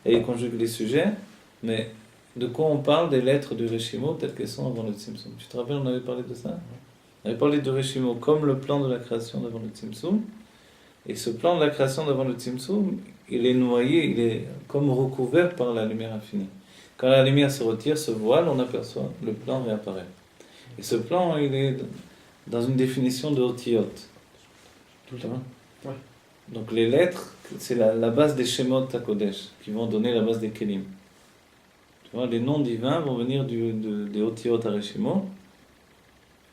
et il conjugue les sujets, mais de quoi on parle des lettres du Reshimo telles qu'elles sont avant le Tzimtzum. Tu te rappelles, on avait parlé de ça? On avait parlé du Reshimo comme le plan de la création d'avant le Tzimtzum, et ce plan de la création d'avant le Tzimtzum, il est noyé, il est comme recouvert par la lumière infinie. Quand la lumière se retire, se voile, on aperçoit, le plan réapparaît. Et ce plan, il est dans une définition de Otiyot. Tout le temps. Ouais. Donc les lettres, c'est la base des Shemot HaKodesh, qui vont donner la base des Kelim. Tu vois, les noms divins vont venir des Otiyot HaReshimo.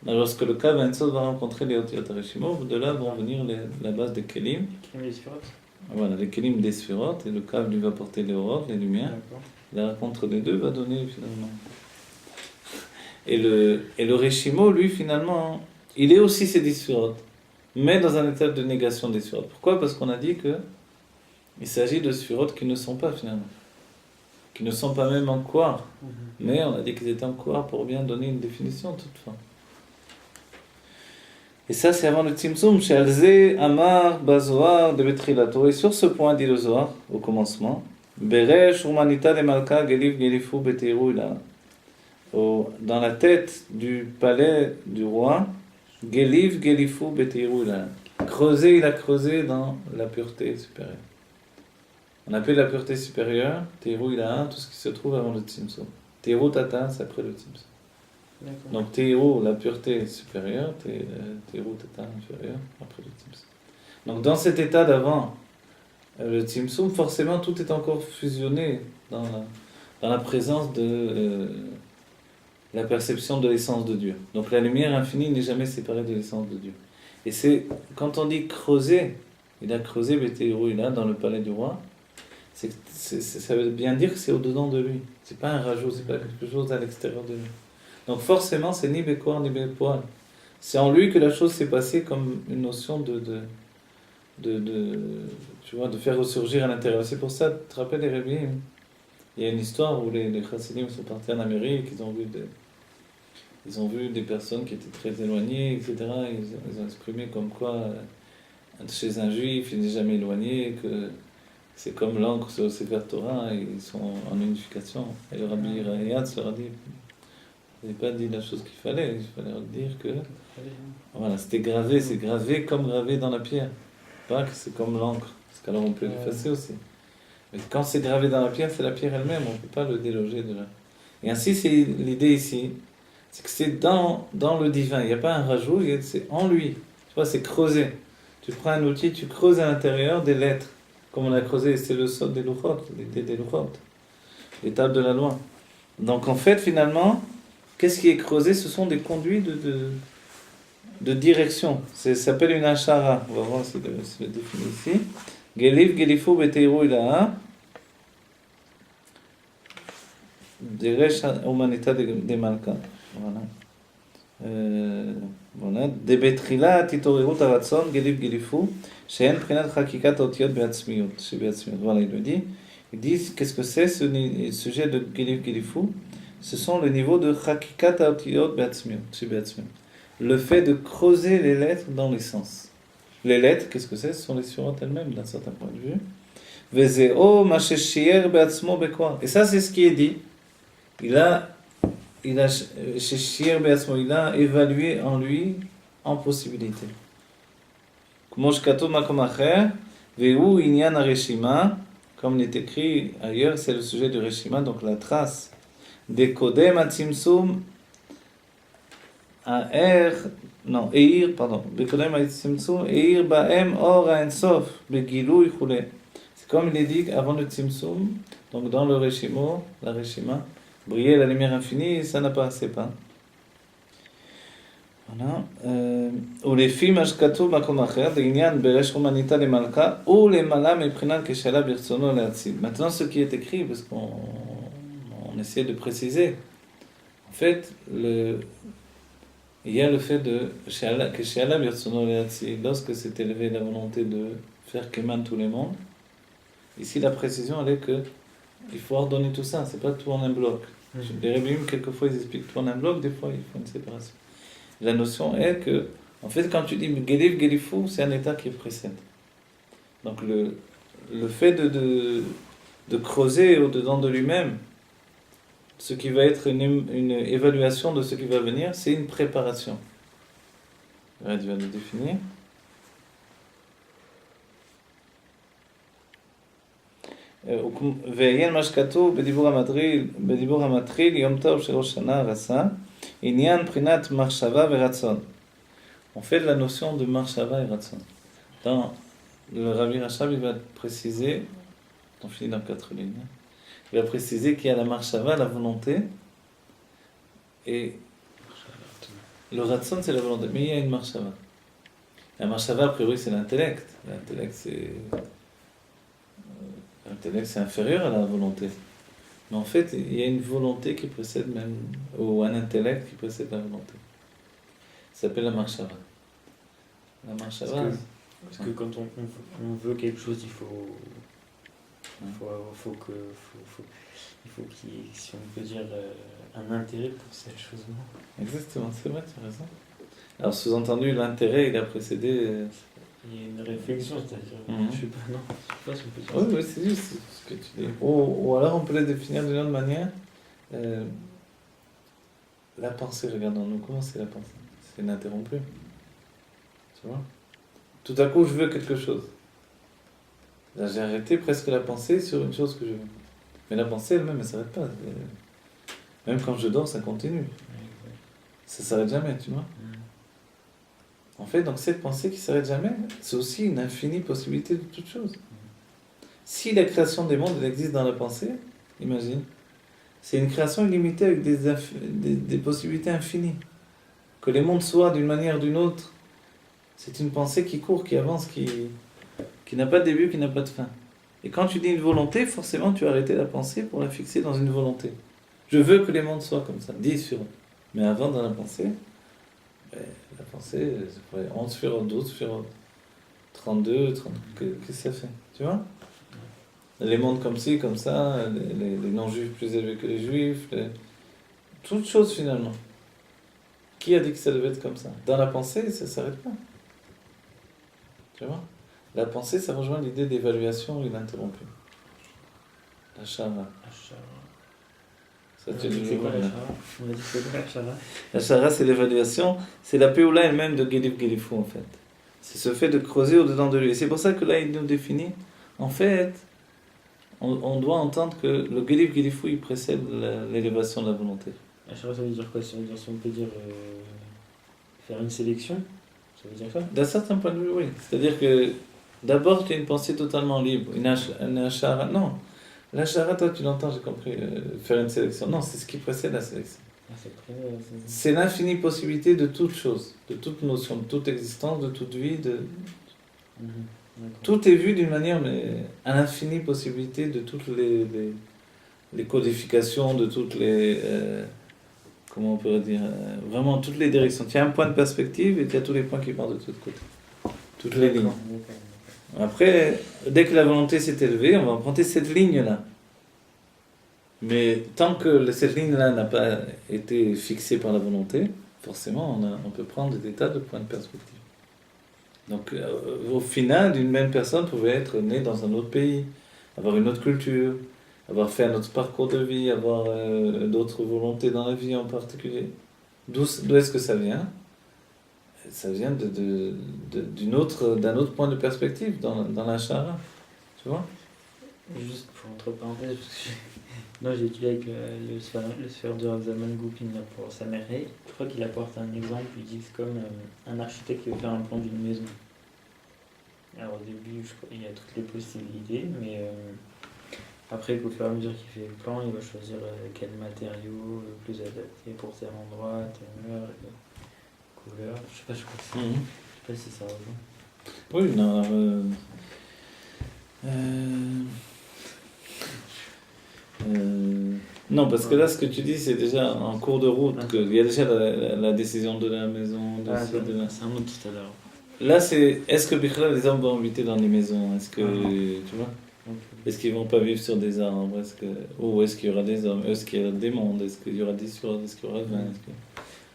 Lorsque le Kav Ein-Sof va rencontrer les Otiyot HaReshimo, de là vont venir la base des Kelim. Les Sphirot. Voilà, les Kelim des Sphirot, et le Kav lui va porter les Orot, les lumières. D'accord. La rencontre des deux va donner finalement. Et le Reshimo, lui, finalement, il est aussi ces 10 Sphirot, mais dans un état de négation des Sphirot. Pourquoi? Parce qu'on a dit que il s'agit de Sphirot qui ne sont pas finalement, qui ne sont pas même en Kohar, mais on a dit qu'ils étaient en Kohar pour bien donner une définition toutefois. Et ça, c'est avant le Tzimtzum, chez Alze, Amar, Bazoar, de Betrilato. Et sur ce point, dit le Zohar, au commencement, Beresh, Urmanita, de Malka, Gelif, Gelifu, Beteiru, là. Dans la tête du palais du roi, Gelif, Gelifu, Beteiru, là. Creusé, il a creusé dans la pureté supérieure. On appelle la pureté supérieure, Teiru, il a tout ce qui se trouve avant le Tzimtzum. Teiru, Tata, c'est après le Tzimtzum. D'accord. Donc Teiru, la pureté supérieure, Teiru, Tata, inférieure, après le Tzimtzum. Donc dans cet état d'avant le Tzimtzum, forcément tout est encore fusionné dans la présence de la perception de l'essence de Dieu. Donc la lumière infinie n'est jamais séparée de l'essence de Dieu. Et c'est, quand on dit creuser, il a creusé Beteiru, il a dans le palais du roi, ça veut bien dire que c'est au-dedans de lui. C'est pas un rajout, c'est pas quelque chose à l'extérieur de lui. Donc forcément, c'est ni Bekor ni Bepoal. C'est en lui que la chose s'est passée comme une notion tu vois, de faire ressurgir à l'intérieur. C'est pour ça, tu te rappelles les Rébis, il y a une histoire où les Chassidim sont partis en Amérique, ils ont vu des personnes qui étaient très éloignées, etc. Ils ont exprimé comme quoi, chez un juif, il n'est jamais éloigné, que c'est comme l'encre sur le Sefer Torah, ils sont en unification. Et le Rabbi Rayatz leur a dit, il n'a pas dit la chose qu'il fallait, il fallait leur dire que voilà, c'était gravé, c'est gravé comme gravé dans la pierre. Pas que c'est comme l'encre, parce qu'alors on peut l'effacer aussi. Mais quand c'est gravé dans la pierre, c'est la pierre elle-même, on ne peut pas le déloger de là. Et ainsi, c'est l'idée ici, c'est que c'est dans le divin, il n'y a pas un rajout, c'est en lui. Tu vois, c'est creusé. Tu prends un outil, tu creuses à l'intérieur des lettres, comme on a creusé, c'est le sol des Luchot, l'idée des Luchot, l'étape de la loi. Donc en fait, finalement, qu'est-ce qui est creusé? Ce sont des conduits de direction. Ça s'appelle une ashara. On va voir si c'est défini ici. Gelif, Gelifu, Beteiru, Ilaha. Deresh Humanita de Malka. Voilà. Voilà. De Betrila, Titorerut, Aratson, Gelif, Gelifu. She'en Prinat Chakikat Otiot Beatzmiut. Voilà, il le dit. Il dit, qu'est-ce que c'est ce sujet de Gelif, Gelifu? Ce sont le niveau de Chakikat Otiot Beatzmiut. Le fait de creuser les lettres dans les sens. Les lettres, qu'est-ce que c'est? Ce sont les surantes elles-mêmes, d'un certain point de vue. Vezeo masheshier beatzmo bekwa. Et ça, c'est ce qui est dit. Il a sheshier beatzmo, il a évalué en lui en possibilité. Kumoshkato makom acher, veu inyan areshima, comme il est écrit ailleurs, c'est le sujet du reshima, donc la trace. Dekodem atzimsum. C'est comme il est dit avant le Tzimtzum, donc dans le Reshimo, la Reshima, briller la lumière infinie, ça n'a pas assez pas. Voilà. Ou les films Ashkatu Makom Acher, de Inyan Beresh Humanita de Malka, ou les Malam et Prinal Keshala Birtsono Leatzid. Maintenant, ce qui est écrit, parce qu'on essaie de préciser, en fait, il y a le fait que chez Allah, lorsque s'est élevée la volonté de faire qu'émane tous les mondes, ici la précision elle est que il faut ordonner tout ça, c'est pas tout en un bloc. Les Rebbeim, quelquefois ils expliquent tout en un bloc, des fois il faut une séparation. La notion est que, en fait, quand tu dis Gelif, Gelifu, c'est un état qui précède. Donc le fait de creuser au-dedans de lui-même ce qui va être une évaluation de ce qui va venir, c'est une préparation. Red va le définir. ועיין מה שכתוב בדיבור המתחיל יום טוב של ראש שנה רסה, עניין בחינת מחשבה ורצון. On fait de la notion de marshava et ratson. Dans le Rabbi Rachab, il va préciser, on finit dans 4 lignes, il va préciser qu'il y a la marshava, la volonté, et le ratson c'est la volonté, mais il y a une marshava. La marshava, a priori, c'est l'intellect. L'intellect, c'est inférieur à la volonté. Mais en fait, il y a une volonté qui précède même, ou un intellect qui précède la volonté. Ça s'appelle la marshava. La marshava. Parce que quand on veut quelque chose, il faut qu'il y ait, si on peut dire, un intérêt pour cette chose-là. Exactement, c'est vrai, tu as raison. Alors, sous-entendu, l'intérêt, il a précédé. Il y a une réflexion, c'est-à-dire, je sais pas, non, je sais pas si on peut dire ça. Oui, c'est juste ce que tu dis. Ou alors, on peut le définir d'une autre manière. La pensée, regardons-nous, comment c'est la pensée? C'est ininterrompu. Tu vois? Tout à coup, je veux quelque chose. Là, j'ai arrêté presque la pensée sur une chose que je veux. Mais la pensée elle-même, elle ne s'arrête pas. Même quand je dors, ça continue. Ça ne s'arrête jamais, tu vois. En fait, donc cette pensée qui ne s'arrête jamais, c'est aussi une infinie possibilité de toute chose. Si la création des mondes elle existe dans la pensée, imagine, c'est une création illimitée avec des possibilités infinies. Que les mondes soient d'une manière ou d'une autre, c'est une pensée qui court, qui avance, qui n'a pas de début, qui n'a pas de fin. Et quand tu dis une volonté, forcément tu as arrêté la pensée pour la fixer dans une volonté. Je veux que les mondes soient comme ça, 10 sur 1. Mais avant, dans la pensée, la pensée, c'est 11 sur 12 sur 32, 30, qu'est-ce que ça fait? Tu vois? Les mondes comme ci, comme ça, les non-juifs plus élevés que les juifs, toutes choses finalement. Qui a dit que ça devait être comme ça? Dans la pensée, ça ne s'arrête pas. Tu vois? La pensée, ça rejoint l'idée d'évaluation ininterrompue. La shara. Ça, tu c'est quoi la shara? On a dit c'est quoi la shara? La shara, c'est l'évaluation, c'est la péoula elle-même de Gelif Gelifou en fait. C'est ce fait de creuser au-dedans de lui. Et c'est pour ça que là, il nous définit, en fait, on doit entendre que le Gelif Gelifou, il précède l'élévation de la volonté. La shara, ça veut dire quoi? Ça veut dire, si on peut dire, faire une sélection? Ça veut dire ça? D'un certain point de vue, oui. C'est-à-dire que d'abord, tu as une pensée totalement libre. Une shara, non. La shara, toi, tu l'entends, j'ai compris, faire une sélection. Non, c'est ce qui précède la sélection. C'est l'infinie possibilité de toute chose, de toute notion, de toute existence, de toute vie. Tout est vu d'une manière, mais à l'infinie possibilité de toutes les codifications, de toutes les... comment on pourrait dire, vraiment toutes les directions. Tu as un point de perspective et tu as tous les points qui partent de tous côtés. Toutes les lignes. Après, dès que la volonté s'est élevée, on va emprunter cette ligne-là. Mais tant que cette ligne-là n'a pas été fixée par la volonté, forcément, on peut prendre des tas de points de perspective. Donc, au final, une même personne pouvait être née dans un autre pays, avoir une autre culture, avoir fait un autre parcours de vie, avoir d'autres volontés dans la vie en particulier. D'où est-ce que ça vient? Ça vient d'un autre point de perspective dans la shara. Tu vois? Juste pour entre parenthèses, parce que j'ai étudié avec le sphère de Rav Zalman Goupin pour sa mère. Je crois qu'il apporte un exemple, il dit que c'est comme un architecte qui veut faire un plan d'une maison. Alors au début, je crois, il y a toutes les possibilités, mais après, au fur et à mesure qu'il fait le plan, il va choisir quel matériau le plus adapté pour tel endroit, telle mur, couleur. Je sais pas, je crois que c'est. Je sais pas si ça rejoint. Oui, non. Non, parce que là, ce que tu dis, c'est déjà en cours de route. Il y a déjà la décision de la maison. C'est un autre tout à l'heure. Là, c'est est-ce que Bichla, les hommes vont habiter dans les maisons? Est-ce que tu vois? Est-ce qu'ils vont pas vivre sur des arbres? Ou est-ce qu'il y aura des hommes? Est-ce qu'il y aura des mondes? Est-ce qu'il y aura 10 sur 10? Est-ce qu'il y aura 20?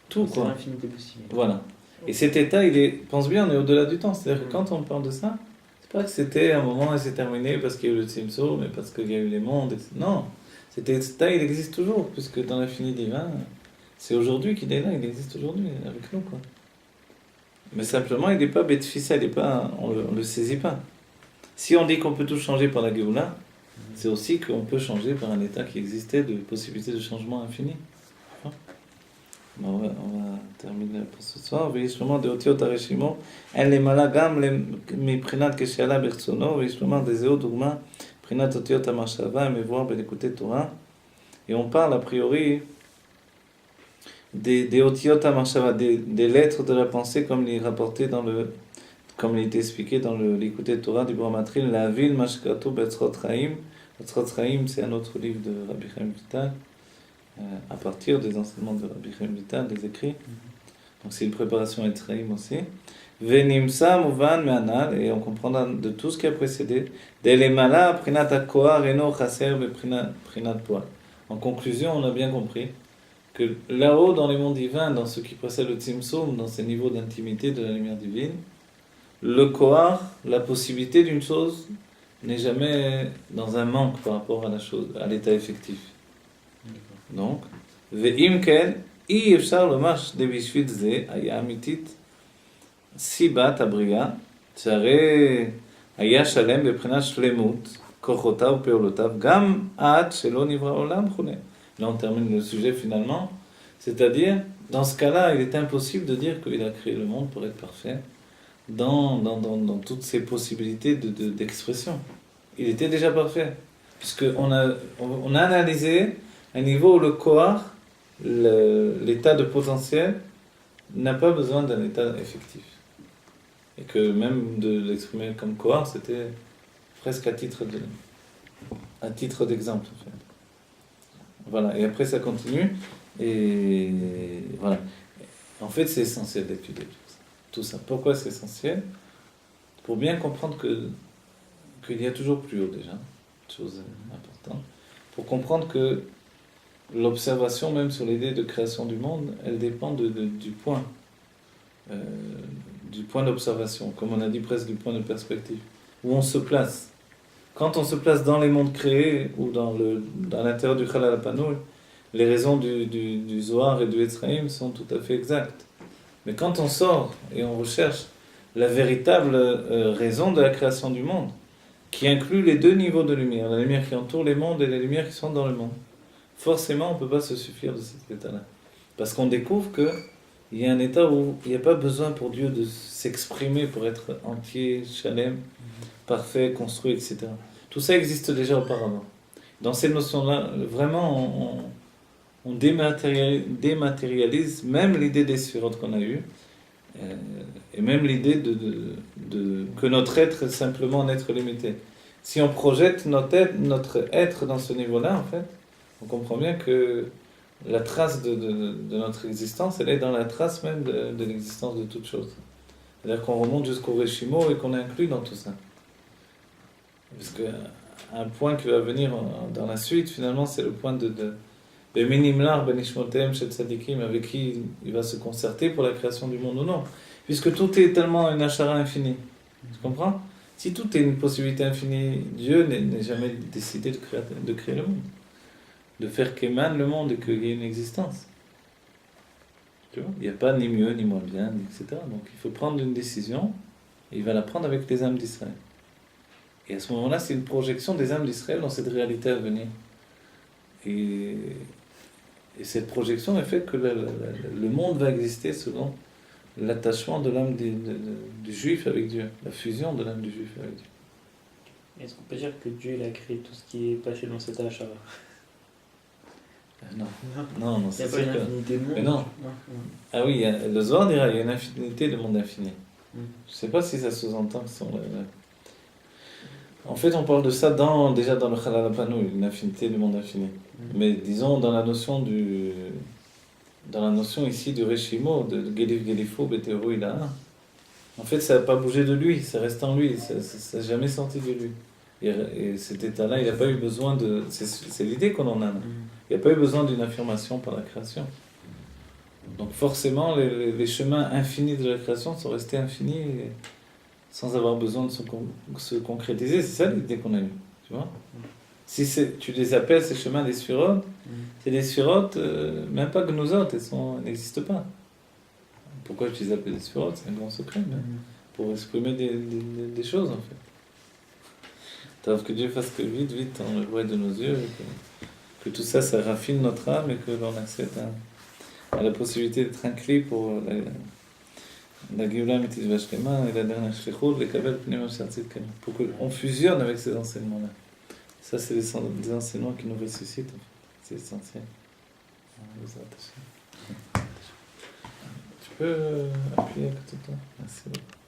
Tout quoi. C'est l'infinité possible. Voilà. Et cet état, pense bien, on est au-delà du temps. C'est-à-dire que quand on parle de ça, c'est C'est pas que c'était un moment et c'est terminé parce qu'il y a eu le Tzimtzum, mais parce qu'il y a eu les mondes. Non, cet état, il existe toujours, puisque dans l'infini divin, c'est aujourd'hui qu'il est là, il existe aujourd'hui avec nous, quoi. Mais simplement, il n'est pas bête ficelle, on le saisit pas. Si on dit qu'on peut tout changer par la Géoula, c'est aussi qu'on peut changer par un état qui existait de possibilité de changement infini. Bon, on va terminer pour ce soir. ויש לומר דאותיות הרשימו, אין למעלה גם מבחינת כשאלה ברצונו, ויש לומר דזהו דוגמה, מבחינת אותיות המחשבה, המבואר בליקוטי תורה. Et on parle a priori des otiyot ha-machshava, des lettres de la pensée comme il est rapporté comme il est expliqué dans le Likutei Torah du Brahmatril, la ville mashkatu betzrot chaim. Betzrot chaim, c'est un autre livre de Rabbi Chaim Vital, à partir des enseignements de Rabbi Chaim Vital, des écrits. Donc c'est une préparation à Etzraïm aussi. Venimsa muvan me'anal, et on comprendra de tout ce qui a précédé. Delemala prinat hakoar eno chaser prinat poal. En conclusion, on a bien compris que là-haut, dans les mondes divins, dans ce qui précède le Tzimtzum, dans ces niveaux d'intimité de la lumière divine, le Kohar, la possibilité d'une chose, n'est jamais dans un manque par rapport à la chose, à l'état effectif. Donc, Ve'im ken, אי אפשר לומר שבשביל זה היה אמיתית סיבת הבריאה, שהרי היה שלם בבחינת שלמות, כוחותיו ופעולותיו, גם עד שלא נברא עולם וכו'. Là, on termine le sujet finalement. C'est-à-dire, dans ce cas-là, il est impossible de dire qu'il a créé le monde pour être parfait dans toutes ses possibilités d'expression. Il était déjà parfait. Puisqu'on a analysé un niveau où le Kohar, l'état de potentiel, n'a pas besoin d'un état effectif. Et que même de l'exprimer comme Kohar, c'était presque à titre d'exemple, en fait. Voilà, et après ça continue, et voilà. En fait, c'est essentiel d'étudier tout ça. Pourquoi c'est essentiel? Pour bien comprendre qu'il y a toujours plus haut déjà, chose importante. Pour comprendre que l'observation, même sur l'idée de création du monde, elle dépend du point d'observation, comme on a dit presque du point de perspective, où on se place. Quand on se place dans les mondes créés ou dans l'intérieur du Chalal HaPanoui, les raisons du Zohar et du Etzraïm sont tout à fait exactes. Mais quand on sort et on recherche la véritable raison de la création du monde, qui inclut les deux niveaux de lumière, la lumière qui entoure les mondes et les lumières qui sont dans le monde, forcément on ne peut pas se suffire de cet état-là. Parce qu'on découvre qu'il y a un état où il n'y a pas besoin pour Dieu de s'exprimer pour être entier, shalem, parfait, construit, etc. Tout ça existe déjà auparavant. Dans ces notions-là, vraiment, on dématérialise même l'idée des sphérotes qu'on a eues, et même l'idée que notre être est simplement un être limité. Si on projette notre être dans ce niveau-là, en fait, on comprend bien que la trace de notre existence, elle est dans la trace même de l'existence de toute chose. C'est-à-dire qu'on remonte jusqu'au Reshimo et qu'on est inclus dans tout ça. Parce qu'un point qui va venir dans la suite, finalement, c'est le point de Beminimlar Benishmotem Shel Tzadikim, avec qui il va se concerter pour la création du monde ou non. Puisque tout est tellement une achara infinie. Tu comprends? Si tout est une possibilité infinie, Dieu n'est jamais décidé de créer le monde. De faire qu'émane le monde et qu'il y ait une existence. Tu vois? Il n'y a pas ni mieux, ni moins bien, etc. Donc il faut prendre une décision, et il va la prendre avec les âmes d'Israël. Et à ce moment-là, c'est une projection des âmes d'Israël dans cette réalité à venir. Et cette projection est faite que le monde va exister selon l'attachement de l'âme du juif avec Dieu, la fusion de l'âme du juif avec Dieu. Est-ce qu'on peut dire que Dieu il a créé tout ce qui est passé dans cet achat? Non, c'est sûr que... Il n'y a pas une infinité de monde. Mais non. Ah oui, le Zohar dira qu'il y a une infinité de mondes infinis. Je ne sais pas si ça sous-entend que En fait, on parle de ça déjà dans le Chalal HaPanoui, une infinité de mondes infinis. Mais disons, dans la notion ici du Reshimo, de Gelif Gelifo, Beteru Ilaha, en fait, ça n'a pas bougé de lui, ça reste en lui, ça n'a jamais sorti de lui. Et cet état-là, il n'a pas eu besoin de... C'est l'idée qu'on en a. Il n'y a pas eu besoin d'une affirmation par la création. Donc forcément, les chemins infinis de la création sont restés infinis sans avoir besoin de se concrétiser. C'est ça l'idée qu'on a eue, tu vois. Si tu les appelles ces chemins des sphirotes, c'est des sphirotes, même pas gnozot, elles n'existent pas. Pourquoi je les appelle des sphirotes? C'est un grand secret, mais pour exprimer des choses en fait. Que Dieu fasse que vite, on le voit de nos yeux, et que tout ça, ça raffine notre âme et que l'on accède à la possibilité d'être un clé pour la Géoula Mitzvah Shlema et la dernière Shlichut, les Kabel Pneumo Shartzidkenu, pour qu'on fusionne avec ces enseignements-là. Ça, c'est des enseignements qui nous ressuscitent, en fait. C'est essentiel. Tu peux appuyer à côté de toi. Merci beaucoup.